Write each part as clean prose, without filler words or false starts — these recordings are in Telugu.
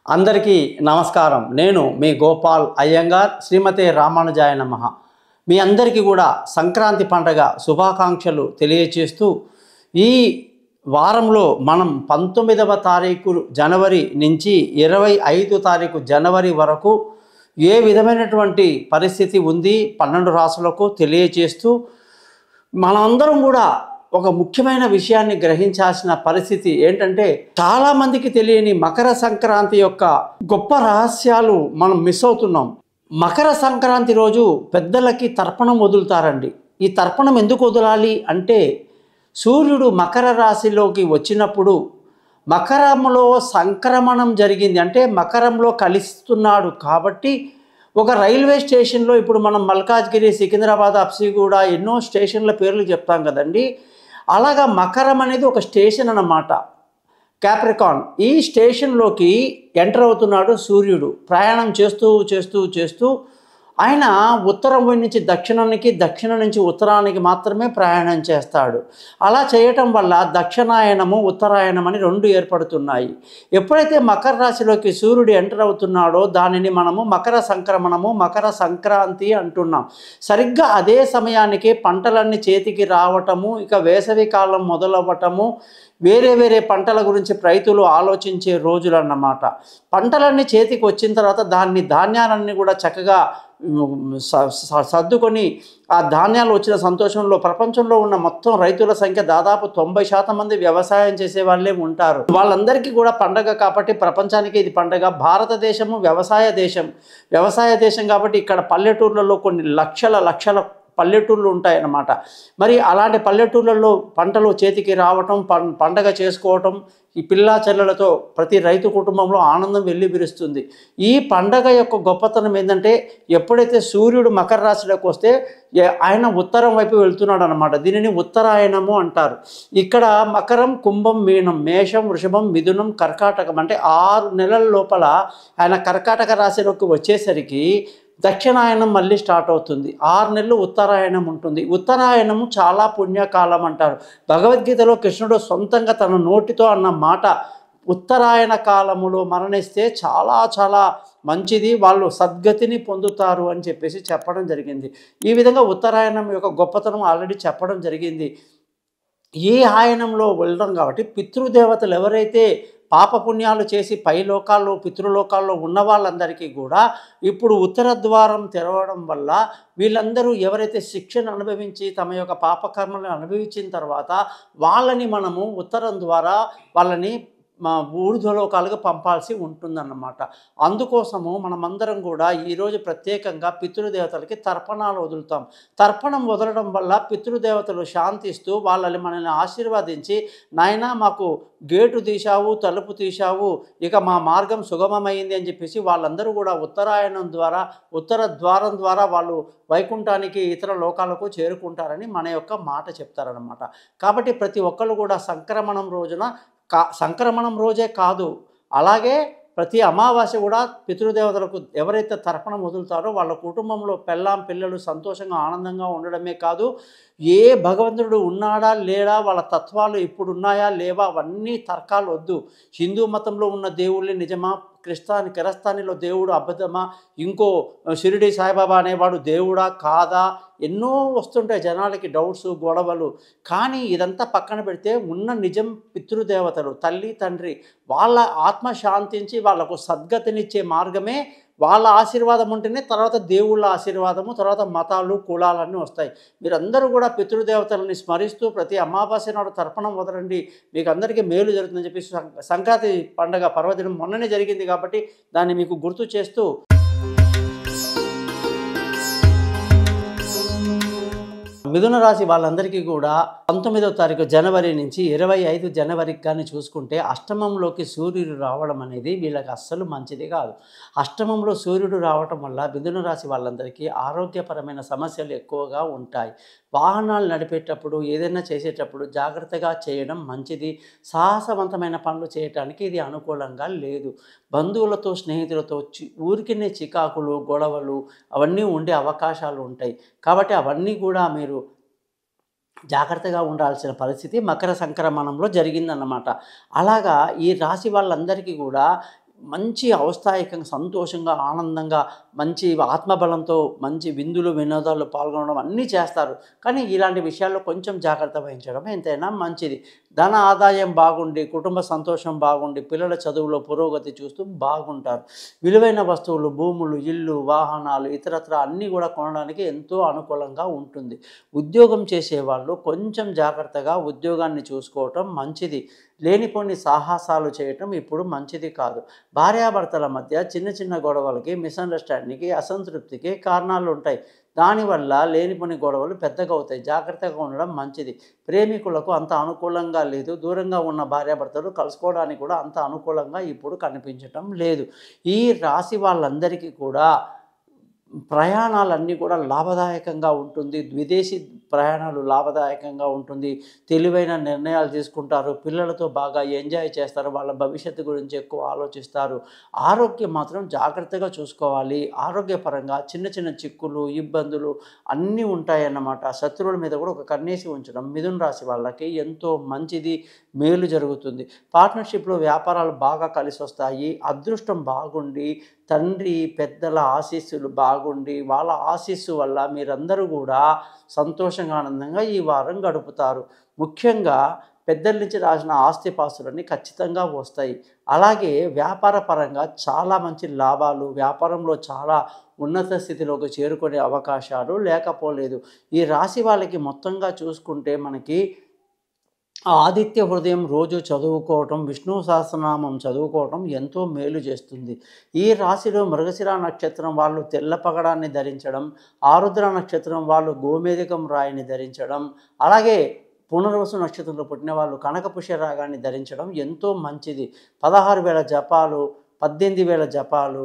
అందరికీ నమస్కారం. నేను మీ గోపాల్ అయ్యంగార్. శ్రీమతే రామానుజాయ నమః. మీ అందరికీ కూడా సంక్రాంతి పండుగ శుభాకాంక్షలు తెలియచేస్తూ ఈ వారంలో మనం 19వ తారీఖు జనవరి నుంచి 25 తారీఖు జనవరి వరకు ఏ విధమైనటువంటి పరిస్థితి ఉంది 12 రాశులకు తెలియచేస్తూ మనమందరం కూడా ఒక ముఖ్యమైన విషయాన్ని గ్రహించాల్సిన పరిస్థితి ఏంటంటే, చాలామందికి తెలియని మకర సంక్రాంతి యొక్క గొప్ప రహస్యాలు మనం మిస్ అవుతున్నాం. మకర సంక్రాంతి రోజు పెద్దలకి తర్పణం వదులుతారండి. ఈ తర్పణం ఎందుకు వదలాలి అంటే, సూర్యుడు మకర రాశిలోకి వచ్చినప్పుడు మకరంలో సంక్రమణం జరిగింది, అంటే మకరంలో కలిస్తున్నాడు. కాబట్టి ఒక రైల్వే స్టేషన్లో ఇప్పుడు మనం మల్కాజ్గిరి, సికింద్రాబాద్, అప్సిగూడ ఎన్నో స్టేషన్ల పేర్లు చెప్తాం కదండి. అలాగా మకరం అనేది ఒక స్టేషన్ అన్నమాట, క్యాప్రికాన్. ఈ స్టేషన్లోకి ఎంటర్ అవుతున్నాడు సూర్యుడు. ప్రయాణం చేస్తూ చేస్తూ చేస్తూ ఆయన ఉత్తరం నుంచి దక్షిణానికి, దక్షిణం నుంచి ఉత్తరానికి మాత్రమే ప్రయాణం చేస్తాడు. అలా చేయటం వల్ల దక్షిణాయనము, ఉత్తరాయణం అని రెండు ఏర్పడుతున్నాయి. ఎప్పుడైతే మకర రాశిలోకి సూర్యుడు ఎంటర్ అవుతున్నాడో దానిని మనము మకర సంక్రమణము, మకర సంక్రాంతి అంటున్నాం. సరిగ్గా అదే సమయానికి పంటలన్నీ చేతికి రావటము, ఇక వేసవి కాలం మొదలవ్వటము, వేరే వేరే పంటల గురించి రైతులు ఆలోచించే రోజులు అన్నమాట. పంటలన్నీ చేతికి వచ్చిన తర్వాత ధాన్యాలన్నీ కూడా చక్కగా సర్దుకొని ఆ ధాన్యాలు వచ్చిన సంతోషంలో ప్రపంచంలో ఉన్న మొత్తం రైతుల సంఖ్య దాదాపు 90% మంది వ్యవసాయం చేసే వాళ్ళే ఉంటారు. వాళ్ళందరికీ కూడా పండగ కాబట్టి ప్రపంచానికి ఇది పండగ. భారతదేశము వ్యవసాయ దేశం కాబట్టి ఇక్కడ పల్లెటూర్లలో కొన్ని లక్షల పల్లెటూళ్ళు ఉంటాయన్నమాట. మరి అలాంటి పల్లెటూళ్ళల్లో పంటలు చేతికి రావటం, పండగ చేసుకోవటం, ఈ పిల్లా చెల్లెలతో ప్రతి రైతు కుటుంబంలో ఆనందం వెల్లివిరుస్తుంది. ఈ పండగ యొక్క గొప్పతనం ఏంటంటే, ఎప్పుడైతే సూర్యుడు మకర రాశిలోకి వస్తే ఆయన ఉత్తరం వైపు వెళ్తున్నాడు అనమాట. దీనిని ఉత్తరాయణము అంటారు. ఇక్కడ మకరం, కుంభం, మీనం, మేషం, వృషభం, మిథునం, కర్కాటకం అంటే 6 నెలల లోపల ఆయన కర్కాటక రాశిలోకి వచ్చేసరికి దక్షిణాయనం మళ్ళీ స్టార్ట్ అవుతుంది. 6 నెలలు ఉత్తరాయణం ఉంటుంది. ఉత్తరాయణము చాలా పుణ్యకాలం అంటారు. భగవద్గీతలో కృష్ణుడు సొంతంగా తన నోటితో అన్న మాట, ఉత్తరాయణ కాలములో మరణిస్తే చాలా చాలా మంచిది, వాళ్ళు సద్గతిని పొందుతారు అని చెప్పేసి చెప్పడం జరిగింది. ఈ విధంగా ఉత్తరాయణం యొక్క గొప్పతనం ఆల్రెడీ చెప్పడం జరిగింది. ఈ ఆయనంలో వెళ్ళడం కాబట్టి పితృదేవతలు ఎవరైతే పాపపుణ్యాలు చేసి పై లోకాల్లో, పితృలోకాల్లో ఉన్న వాళ్ళందరికీ కూడా ఇప్పుడు ఉత్తర ద్వారం తెరవడం వల్ల వీళ్ళందరూ ఎవరైతే శిక్షను అనుభవించి తమ యొక్క పాపకర్మలను అనుభవించిన తర్వాత వాళ్ళని మనము ఉత్తరం ద్వారా వాళ్ళని ఊర్ధ్వలోకాలుగా పంపాల్సి ఉంటుందన్నమాట. అందుకోసము మనమందరం కూడా ఈరోజు ప్రత్యేకంగా పితృదేవతలకి తర్పణాలు వదులుతాం. తర్పణం వదలడం వల్ల పితృదేవతలు శాంతిస్తూ వాళ్ళని మనల్ని ఆశీర్వదించి, నాయనా మాకు గేటు తీశావు, తలుపు తీశావు, ఇక మా మార్గం సుగమమైంది అని చెప్పేసి వాళ్ళందరూ కూడా ఉత్తరాయణం ద్వారా, ఉత్తర ద్వారం ద్వారా వాళ్ళు వైకుంఠానికి, ఇతర లోకాలకు చేరుకుంటారని మన యొక్క మాట చెప్తారనమాట. కాబట్టి ప్రతి ఒక్కళ్ళు కూడా సంక్రమణం రోజే కాదు, అలాగే ప్రతి అమావాస్య కూడా పితృదేవతలకు ఎవరైతే తర్పణం వదులుతారో వాళ్ళ కుటుంబంలో పిల్లలు సంతోషంగా ఆనందంగా ఉండడమే కాదు, ఏ భగవంతుడు ఉన్నాడా లేడా, వాళ్ళ తత్వాలు ఇప్పుడు ఉన్నాయా లేవా అవన్నీ తర్కాలు వద్దు. హిందూ మతంలో ఉన్న దేవుళ్ళే నిజమా, కిరస్తానిలో దేవుడు అబద్ధమా, ఇంకో షిరిడి సాయిబాబా అనేవాడు దేవుడా కాదా, ఎన్నో వస్తుంటాయి జనాలకి డౌట్స్, గొడవలు. కానీ ఇదంతా పక్కన పెడితే ఉన్న నిజం పితృదేవతలు, తల్లి తండ్రి, వాళ్ళ ఆత్మ శాంతించి వాళ్ళకు సద్గతినిచ్చే మార్గమే వాళ్ళ ఆశీర్వాదం ఉంటేనే తర్వాత దేవుళ్ళ ఆశీర్వాదము, తర్వాత మతాలు, కులాలన్నీ వస్తాయి. మీరందరూ కూడా పితృదేవతలని స్మరిస్తూ ప్రతి అమావాస్య నాడు తర్పణం వదలండి, మీకు అందరికీ మేలు జరుగుతుందని చెప్పి సంక్రాంతి పండగ పర్వదినం మొన్ననే జరిగింది కాబట్టి దాన్ని మీకు గుర్తు చేస్తూ, మిథున రాశి వాళ్ళందరికీ కూడా 19వ తారీఖు జనవరి నుంచి 25 జనవరికి కానీ చూసుకుంటే అష్టమంలోకి సూర్యుడు రావడం అనేది వీళ్ళకి అస్సలు మంచిది కాదు. అష్టమంలో సూర్యుడు రావటం వల్ల మిథున రాశి వాళ్ళందరికీ ఆరోగ్యపరమైన సమస్యలు ఎక్కువగా ఉంటాయి. వాహనాలు నడిపేటప్పుడు, ఏదైనా చేసేటప్పుడు జాగ్రత్తగా చేయడం మంచిది. సాహసవంతమైన పనులు చేయటానికి ఇది అనుకూలంగా లేదు. బంధువులతో, స్నేహితులతో ఊరికినే చికాకులు, గొడవలు అవన్నీ ఉండే అవకాశాలు ఉంటాయి. కాబట్టి అవన్నీ కూడా మీరు జాగ్రత్తగా ఉండాల్సిన పరిస్థితి మకర సంక్రమణంలో జరిగిందన్నమాట. అలాగా ఈ రాశి వాళ్ళందరికీ కూడా మంచి ఔత్సాహికంగా సంతోషంగా ఆనందంగా మంచి ఆత్మబలంతో మంచి విందులు వినోదాల్లో పాల్గొనడం అన్నీ చేస్తారు. కానీ ఇలాంటి విషయాల్లో కొంచెం జాగ్రత్త వహించడం ఎంతైనా మంచిది. ధన ఆదాయం బాగుండి, కుటుంబ సంతోషం బాగుండి, పిల్లల చదువులో పురోగతి చూస్తూ బాగుంటారు. విలువైన వస్తువులు, భూములు, ఇల్లు, వాహనాలు ఇతరత్రా అన్నీ కూడా కొనడానికి ఎంతో అనుకూలంగా ఉంటుంది. ఉద్యోగం చేసేవాళ్ళు కొంచెం జాగ్రత్తగా ఉద్యోగాన్ని చూసుకోవటం మంచిది. లేనిపోని సాహసాలు చేయటం ఇప్పుడు మంచిది కాదు. భార్యాభర్తల మధ్య చిన్న చిన్న గొడవలకి, మిస్అండర్స్టాండింగ్‌కి, అసంతృప్తికి కారణాలు ఉంటాయి. దానివల్ల లేనిపోని గొడవలు పెద్దగా అవుతాయి. జాగ్రత్తగా ఉండడం మంచిది. ప్రేమికులకు అంత అనుకూలంగా లేదు. దూరంగా ఉన్న భార్యాభర్తలు కలుసుకోవడానికి కూడా అంత అనుకూలంగా ఇప్పుడు కనిపించటం లేదు. ఈ రాశి వాళ్ళందరికీ కూడా ప్రయాణాలన్నీ కూడా లాభదాయకంగా ఉంటుంది. విదేశీ ప్రయాణాలు లాభదాయకంగా ఉంటుంది. తెలివైన నిర్ణయాలు తీసుకుంటారు. పిల్లలతో బాగా ఎంజాయ్ చేస్తారు. వాళ్ళ భవిష్యత్తు గురించి ఎక్కువ ఆలోచిస్తారు. ఆరోగ్యం మాత్రం జాగ్రత్తగా చూసుకోవాలి. ఆరోగ్యపరంగా చిన్న చిన్న చిక్కులు, ఇబ్బందులు అన్నీ ఉంటాయన్నమాట. శత్రువుల మీద కూడా ఒక కన్నేసి ఉంచడం మిథున రాశి వాళ్ళకి ఎంతో మంచిది, మేలు జరుగుతుంది. పార్ట్నర్‌షిప్‌లో వ్యాపారాలు బాగా కలిసొస్తాయి. అదృష్టం బాగుండి, తండ్రి పెద్దల ఆశీస్సులు బాగుండి, వాళ్ళ ఆశీస్సు వల్ల మీరందరూ కూడా సంతోషంగా, ఆనందంగా ఈ వారం గడుపుతారు. ముఖ్యంగా పెద్దల నుంచి రాసిన ఆస్తిపాస్తులన్నీ ఖచ్చితంగా వస్తాయి. అలాగే వ్యాపార పరంగా చాలా మంచి లాభాలు, వ్యాపారంలో చాలా ఉన్నత స్థితిలోకి చేరుకునే అవకాశాలు లేకపోలేదు. ఈ రాశి వాళ్ళకి మొత్తంగా చూసుకుంటే మనకి ఆదిత్య హృదయం రోజు చదువుకోవటం, విష్ణు సహస్రనామం చదువుకోవటం ఎంతో మేలు చేస్తుంది. ఈ రాశిలో మృగశిర నక్షత్రం వాళ్ళు తెల్ల పగడాన్ని ధరించడం, ఆరుద్ర నక్షత్రం వాళ్ళు గోమేధికం రాయిని ధరించడం, అలాగే పునర్వసు నక్షత్రంలో పుట్టిన వాళ్ళు కనకపుష్య రాగాన్ని ధరించడం ఎంతో మంచిది. 16,000 జపాలు, 18,000 జపాలు,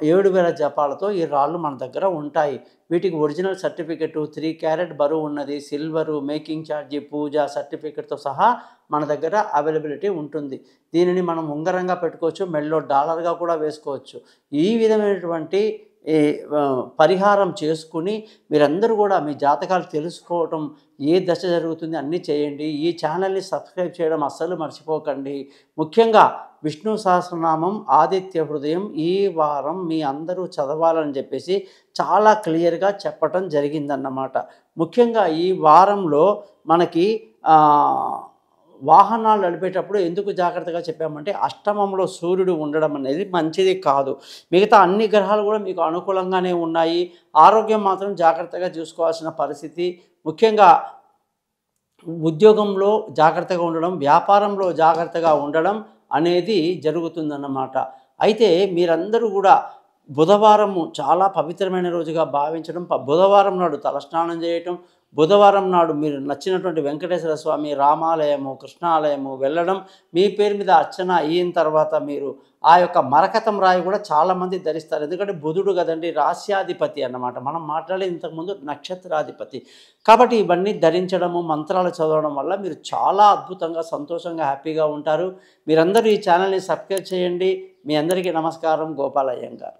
7,000 జపాలతో ఈ రాళ్ళు మన దగ్గర ఉంటాయి. వీటికి ఒరిజినల్ సర్టిఫికెటు, 3 క్యారెట్ బరువు ఉన్నది, సిల్వరు, మేకింగ్ ఛార్జీ, పూజ సర్టిఫికెట్‌తో సహా మన దగ్గర అవైలబిలిటీ ఉంటుంది. దీనిని మనం ఉంగరంగా పెట్టుకోవచ్చు, మెడలో డాలర్‌గా కూడా వేసుకోవచ్చు. ఈ విధమైనటువంటి ఈ పరిహారం చేసుకుని మీరందరూ కూడా మీ జాతకాలు తెలుసుకోవటం, ఏ దశ జరుగుతుంది అన్నీ చేయండి. ఈ ఛానల్ని సబ్స్క్రైబ్ చేయడం అస్సలు మర్చిపోకండి. ముఖ్యంగా విష్ణు సహస్రనామం ఆదిత్య హృదయం ఈ వారం మీ అందరూ చదవాలని చెప్పేసి చాలా క్లియర్గా చెప్పటం జరిగిందన్నమాట. ముఖ్యంగా ఈ వారంలో మనకి వాహనాలు నడిపేటప్పుడు ఎందుకు జాగ్రత్తగా చెప్పామంటే అష్టమంలో సూర్యుడు ఉండడం అనేది మంచిది కాదు. మిగతా అన్ని గ్రహాలు కూడా మీకు అనుకూలంగానే ఉన్నాయి. ఆరోగ్యం మాత్రం జాగ్రత్తగా చూసుకోవాల్సిన పరిస్థితి. ముఖ్యంగా ఉద్యోగంలో జాగ్రత్తగా ఉండడం, వ్యాపారంలో జాగ్రత్తగా ఉండడం అనేది జరుగుతుందన్నమాట. అయితే మీరందరూ కూడా బుధవారము చాలా పవిత్రమైన రోజుగా భావించడం, బుధవారం నాడు తలస్నానం చేయటం, బుధవారం నాడు మీరు నచ్చినటువంటి వెంకటేశ్వర స్వామి రామాలయము, కృష్ణాలయము వెళ్ళడం, మీ పేరు మీద అర్చన అయిన తర్వాత మీరు ఆ యొక్క మరకతం రాయి కూడా చాలామంది ధరిస్తారు. ఎందుకంటే బుధుడు కదండి రాస్యాధిపతి అన్నమాట. మనం మాట్లాడే ఇంతకుముందు నక్షత్రాధిపతి. కాబట్టి ఇవన్నీ ధరించడము, మంత్రాలు చదవడం వల్ల మీరు చాలా అద్భుతంగా, సంతోషంగా, హ్యాపీగా ఉంటారు. మీరందరూ ఈ ఛానల్ని సబ్స్క్రైబ్ చేయండి. మీ అందరికీ నమస్కారం. గోపాల్ అయ్యంగార్.